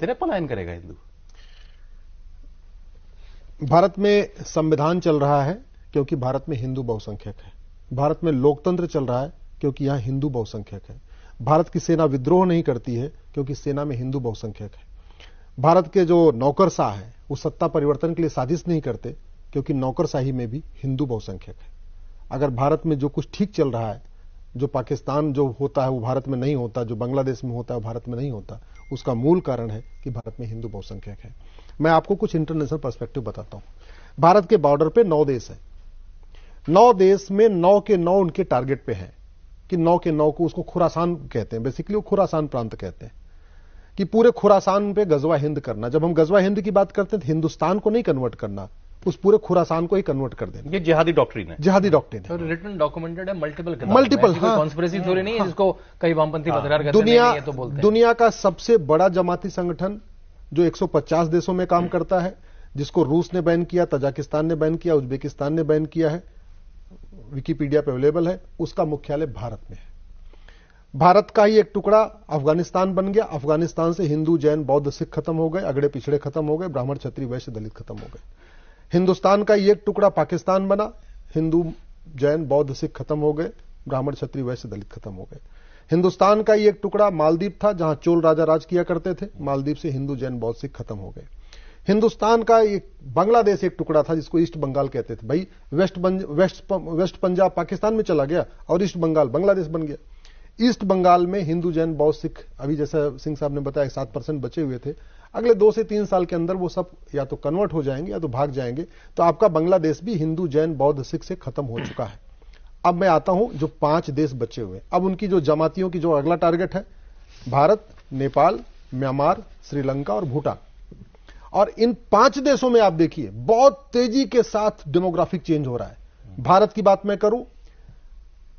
कितने पलायन करेगा हिंदू? भारत में संविधान चल रहा है क्योंकि भारत में हिंदू बहुसंख्यक है। भारत में लोकतंत्र चल रहा है क्योंकि यहां हिंदू बहुसंख्यक है। भारत की सेना विद्रोह नहीं करती है क्योंकि सेना में हिंदू बहुसंख्यक है। भारत के जो नौकरशाह है वो सत्ता परिवर्तन के लिए साजिश नहीं करते क्योंकि नौकरशाही में भी हिंदू बहुसंख्यक है। अगर भारत में जो कुछ ठीक चल रहा है, जो पाकिस्तान जो होता है वो भारत में नहीं होता, जो बांग्लादेश में होता है वो भारत में नहीं होता, उसका मूल कारण है कि भारत में हिंदू बहुसंख्यक है। मैं आपको कुछ इंटरनेशनल पर्सपेक्टिव बताता हूं। भारत के बॉर्डर पे 9 देश है। 9 देश में 9 के 9 उनके टारगेट पे हैं कि 9 के 9 को उसको खुरासान कहते हैं। बेसिकली वो खुरासान प्रांत कहते हैं कि पूरे खुरासान पे गजवा हिंद करना। जब हम गजवा हिंद की बात करते हैं तो हिंदुस्तान को नहीं कन्वर्ट करना, उस पूरे खुरासान को ही कन्वर्ट कर देना। ये जिहादी डॉक्ट्रिन है। जिहादी डॉक्ट्रिन है। और रिटन डॉक्यूमेंटेड है, मल्टीपल कॉन्स्पिरेसी थ्योरी नहीं है जिसको कई वामपंथी पत्रकार कहते हैं। ये तो बोलते हैं। दुनिया का सबसे बड़ा जमाती संगठन जो 150 देशों में काम करता है, जिसको रूस ने बैन किया, तजाकिस्तान ने बैन किया, उज्बेकिस्तान ने बैन किया है, विकिपीडिया पे अवेलेबल है, उसका मुख्यालय भारत में है। भारत का ही एक टुकड़ा अफगानिस्तान बन गया। अफगानिस्तान से हिंदू, जैन, बौद्ध, सिख खत्म हो गए, अगड़े पिछड़े खत्म हो गए, ब्राह्मण, क्षत्रिय, वैश्य, दलित खत्म हो गए। हिंदुस्तान का ही एक टुकड़ा पाकिस्तान बना, हिंदू, जैन, बौद्ध, सिख खत्म हो गए, ब्राह्मण, क्षत्रिय, वैश्य, दलित खत्म हो गए। हिंदुस्तान का ही एक टुकड़ा मालदीव था जहां चोल राजा राज किया करते थे, मालदीव से हिंदू, जैन, बौद्ध, सिख खत्म हो गए। हिंदुस्तान का एक बांग्लादेश एक टुकड़ा था जिसको ईस्ट बंगाल कहते थे। भाई वेस्ट पंजाब पाकिस्तान में चला गया और ईस्ट बंगाल बांग्लादेश बन गया। ईस्ट बंगाल में हिंदू, जैन, बौद्ध, सिख अभी जैसा सिंह साहब ने बताया 7% बचे हुए थे। अगले 2 से 3 साल के अंदर वो सब या तो कन्वर्ट हो जाएंगे या तो भाग जाएंगे। तो आपका बांग्लादेश भी हिंदू, जैन, बौद्ध, सिख से खत्म हो चुका है। अब मैं आता हूं जो 5 देश बचे हुए। अब उनकी जो जमातियों की जो अगला टारगेट है, भारत, नेपाल, म्यांमार, श्रीलंका और भूटान। और इन 5 देशों में आप देखिए बहुत तेजी के साथ डेमोग्राफिक चेंज हो रहा है। भारत की बात मैं करूं,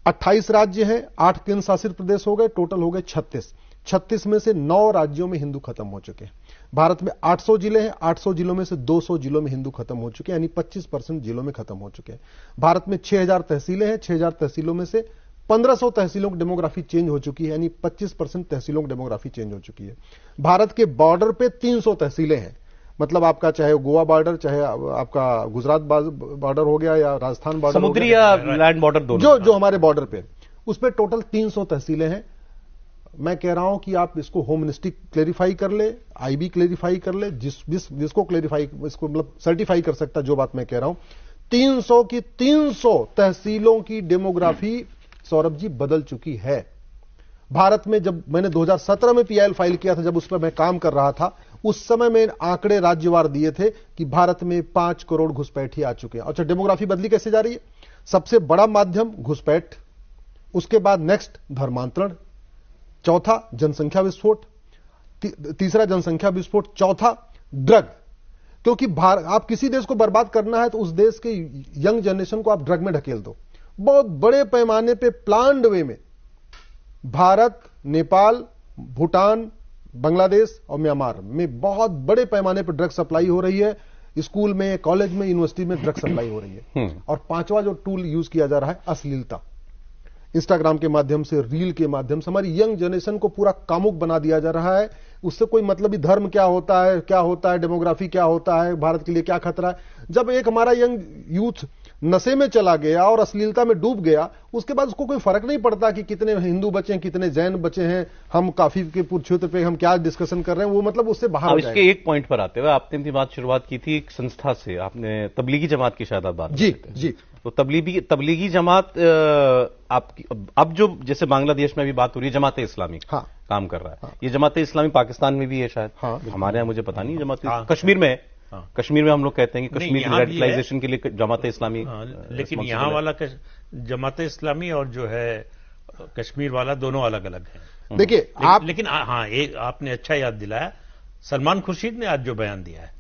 28 राज्य हैं, 8 केंद्र शासित प्रदेश हो गए, टोटल हो गए 36। 36 में से 9 राज्यों में हिंदू खत्म हो चुके हैं। भारत में 800 जिले हैं, 800 जिलों में से 200 जिलों में हिंदू खत्म हो चुके हैं, यानी 25% जिलों में खत्म हो चुके हैं। भारत में 6000 तहसीलें हैं, 6000 तहसीलों में से 1500 तहसीलों की डेमोग्राफी चेंज हो चुकी है, यानी 25% तहसीलों की डेमोग्राफी चेंज हो चुकी है। भारत के बॉर्डर पे 300 तहसीलें हैं, मतलब आपका चाहे गोवा बॉर्डर, चाहे आपका गुजरात बॉर्डर हो गया या राजस्थान बॉर्डर, समुद्री या लैंड बॉर्डर दोनों, जो हमारे बॉर्डर पे, उस पे टोटल 300 तहसीलें हैं। मैं कह रहा हूं कि आप इसको होम मिनिस्ट्री क्लेरिफाई कर ले, आईबी क्लेरिफाई कर ले, जिसको क्लेरिफाई, इसको मतलब सर्टिफाई कर सकता जो बात मैं कह रहा हूं। 300 की 300 तहसीलों की डेमोग्राफी सौरभ जी बदल चुकी है। भारत में जब मैंने 2017 में पीआईएल फाइल किया था, जब उस पर मैं काम कर रहा था, उस समय में आंकड़े राज्यवार दिए थे कि भारत में 5 करोड़ घुसपैठी आ चुके हैं। अच्छा, डेमोग्राफी बदली कैसे जा रही है? सबसे बड़ा माध्यम घुसपैठ, उसके बाद नेक्स्ट धर्मांतरण, चौथा जनसंख्या विस्फोट, तीसरा जनसंख्या विस्फोट, चौथा ड्रग। क्योंकि आप किसी देश को बर्बाद करना है तो उस देश के यंग जनरेशन को आप ड्रग में ढकेल दो। बहुत बड़े पैमाने पे प्लान्ड वे में भारत, नेपाल, भूटान, बांग्लादेश और म्यांमार में बहुत बड़े पैमाने पर ड्रग सप्लाई हो रही है। स्कूल में, कॉलेज में, यूनिवर्सिटी में ड्रग सप्लाई हो रही है। और 5वां जो टूल यूज किया जा रहा है, अश्लीलता। इंस्टाग्राम के माध्यम से, रील के माध्यम से हमारी यंग जनरेशन को पूरा कामुक बना दिया जा रहा है। उससे कोई मतलब ही धर्म क्या होता है, डेमोग्राफी क्या होता है, भारत के लिए क्या खतरा है। जब एक हमारा यंग यूथ नशे में चला गया और अश्लीलता में डूब गया, उसके बाद उसको कोई फर्क नहीं पड़ता कि कितने हिंदू बचे हैं, कितने जैन बचे हैं, हम काफी के क्षेत्र पे हम क्या डिस्कशन कर रहे हैं, वो मतलब उससे बाहर हो जाएगा। इसके एक पॉइंट पर आते हुए, आपने अपनी बात शुरुआत की थी एक संस्था से, आपने तबलीगी जमात की शायद बात जी। तो तबलीगी जमात आपकी अब जो जैसे बांग्लादेश में भी बात हो रही है, जमात इस्लामी काम कर रहा है। ये जमात इस्लामी पाकिस्तान में भी है शायद, हमारे यहाँ मुझे पता नहीं। जमात कश्मीर में, कश्मीर में हम लोग कहते हैं कि कश्मीर की रेडिकलाइजेशन के लिए जमात इस्लामी, लेकिन यहाँ वाला जमात इस्लामी और जो है कश्मीर वाला दोनों अलग अलग है। देखिए लेकिन हाँ, एक आपने अच्छा याद दिलाया, सलमान खुर्शीद ने आज जो बयान दिया है,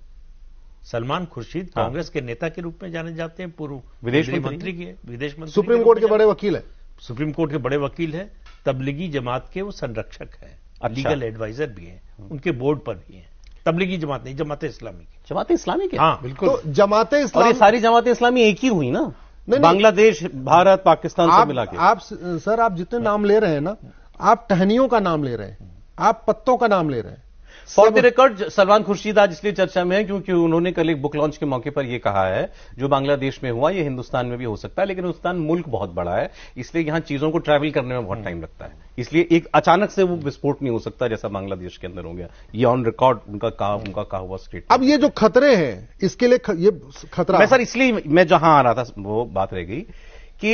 सलमान खुर्शीद कांग्रेस के नेता के रूप में जाने जाते हैं, पूर्व विदेश मंत्री के, विदेश मंत्री, सुप्रीम कोर्ट के बड़े वकील है, सुप्रीम कोर्ट के बड़े वकील है, तबलीगी जमात के वो संरक्षक है, लीगल एडवाइजर भी है, उनके बोर्ड पर भी है। तबलीगी जमात नहीं, जमात इस्लामी की। जमात इस्लामी के, हाँ बिल्कुल। तो जमात इस्लामी, और ये सारी जमात इस्लामी एक ही हुई ना, बांग्लादेश, भारत, पाकिस्तान से मिला के। आप सर, आप जितने नाम ले रहे हैं ना, आप टहनियों का नाम ले रहे हैं, आप पत्तों का नाम ले रहे हैं। For the record Salman Khurshid आज इसलिए चर्चा में है क्योंकि उन्होंने कल एक बुक लॉन्च के मौके पर यह कहा है जो बांग्लादेश में हुआ ये हिंदुस्तान में भी हो सकता है, लेकिन हिंदुस्तान मुल्क बहुत बड़ा है, इसलिए यहां चीजों को ट्रैवल करने में बहुत टाइम लगता है, इसलिए एक अचानक से वो विस्फोट नहीं हो सकता जैसा बांग्लादेश के अंदर हो गया। ये ऑन रिकॉर्ड उनका कहा हुआ स्टेटमेंट। अब ये जो खतरे हैं इसके लिए ये खतरा मैं सर इसलिए मैं जहां आ रहा था वो बात रह गई कि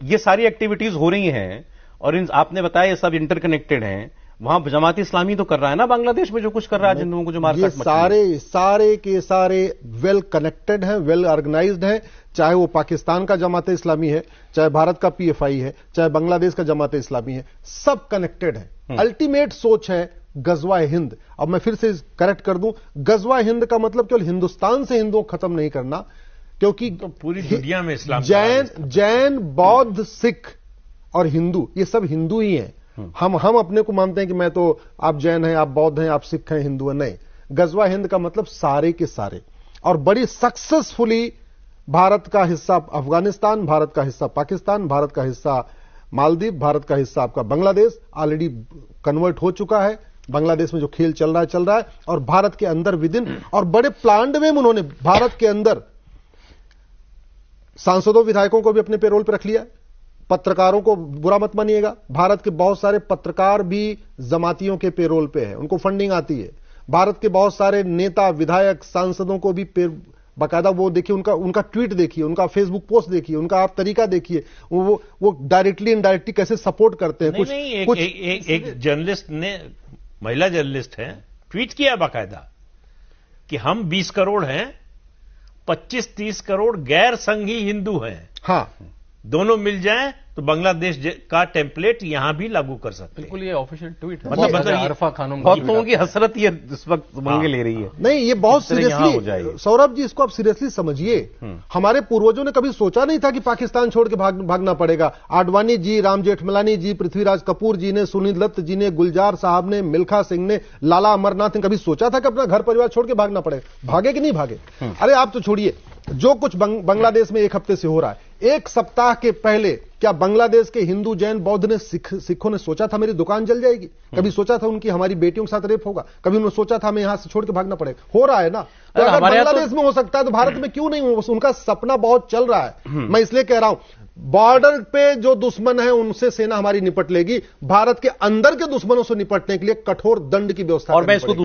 ये सारी एक्टिविटीज हो रही हैं और आपने बताया ये सब इंटरकनेक्टेड हैं। वहां जमाती इस्लामी तो कर रहा है ना बांग्लादेश में जो कुछ कर रहा है, जिन लोगों को जो मारकाट मची है। सारे के सारे वेल कनेक्टेड हैं, वेल ऑर्गेनाइज्ड हैं, चाहे वो पाकिस्तान का जमाते इस्लामी है, चाहे भारत का पीएफआई है, चाहे बांग्लादेश का जमाते इस्लामी है, सब कनेक्टेड है। अल्टीमेट सोच है गजवा हिंद। अब मैं फिर से करेक्ट कर दूं, गजवा हिंद का मतलब केवल हिंदुस्तान से हिंदुओं को खत्म नहीं करना, क्योंकि तो पूरी दुनिया में इस्लाम, जैन, बौद्ध, सिख और हिंदू, ये सब हिंदू ही हैं। हम अपने को मानते हैं कि मैं तो, आप जैन हैं, आप बौद्ध हैं, आप सिख हैं, हिंदू हैं, नहीं। गजवा हिंद का मतलब सारे के सारे, और बड़ी सक्सेसफुली भारत का हिस्सा अफगानिस्तान, भारत का हिस्सा पाकिस्तान, भारत का हिस्सा मालदीव, भारत का हिस्सा आपका बांग्लादेश ऑलरेडी कन्वर्ट हो चुका है। बांग्लादेश में जो खेल चल रहा है, और भारत के अंदर विदिन, और बड़े प्लान्ड में उन्होंने भारत के अंदर सांसदों विधायकों को भी अपने पेरोल पर रख लिया। पत्रकारों को बुरा मत मानिएगा, भारत के बहुत सारे पत्रकार भी जमातियों के पेरोल पे हैं, उनको फंडिंग आती है। भारत के बहुत सारे नेता, विधायक, सांसदों को भी बाकायदा वो देखिए, उनका ट्वीट देखिए, उनका फेसबुक पोस्ट देखिए, उनका आप तरीका देखिए, वो डायरेक्टली इनडायरेक्टली कैसे सपोर्ट करते हैं। एक जर्नलिस्ट ने, महिला जर्नलिस्ट है, ट्वीट किया बाकायदा कि हम 20 करोड़ हैं, 25-30 करोड़ गैर संघी हिंदू हैं। हाँ, दोनों मिल जाएं तो बांग्लादेश का टेम्पलेट यहां भी लागू कर सकते हैं। बिल्कुल, ये ऑफिशियल ट्वीट है। मतलब अरफा खानम, बहुत लोगों की हसरत ये इस वक्त मंगे ले रही है। नहीं, ये बहुत सीरियसली, सौरभ जी इसको आप सीरियसली समझिए। हमारे पूर्वजों ने कभी सोचा नहीं था कि पाकिस्तान छोड़ के भागना पड़ेगा। आडवाणी जी, राम जेठमलानी जी, पृथ्वीराज कपूर जी ने, सुनील दत्त जी ने, गुलजार साहब ने, मिल्खा सिंह ने, लाला अमरनाथ ने कभी सोचा था कि अपना घर परिवार छोड़ के भागना पड़ेगा? भागे कि नहीं भागे? अरे आप तो छोड़िए, जो कुछ बांग्लादेश में एक हफ्ते से हो रहा है, एक सप्ताह के पहले क्या बांग्लादेश के हिंदू, जैन, बौद्ध ने, सिखों ने सोचा था मेरी दुकान जल जाएगी? कभी सोचा था उनकी, हमारी बेटियों के साथ रेप होगा? कभी उन्होंने सोचा था हमें यहां से छोड़ के भागना पड़ेगा? हो रहा है ना। तो अगर बांग्लादेश में हो सकता है तो भारत में क्यों नहीं हो? उनका सपना बहुत चल रहा है। मैं इसलिए कह रहा हूं, बॉर्डर पे जो दुश्मन है उनसे सेना हमारी निपट लेगी, भारत के अंदर के दुश्मनों से निपटने के लिए कठोर दंड की व्यवस्था। और मैं इसको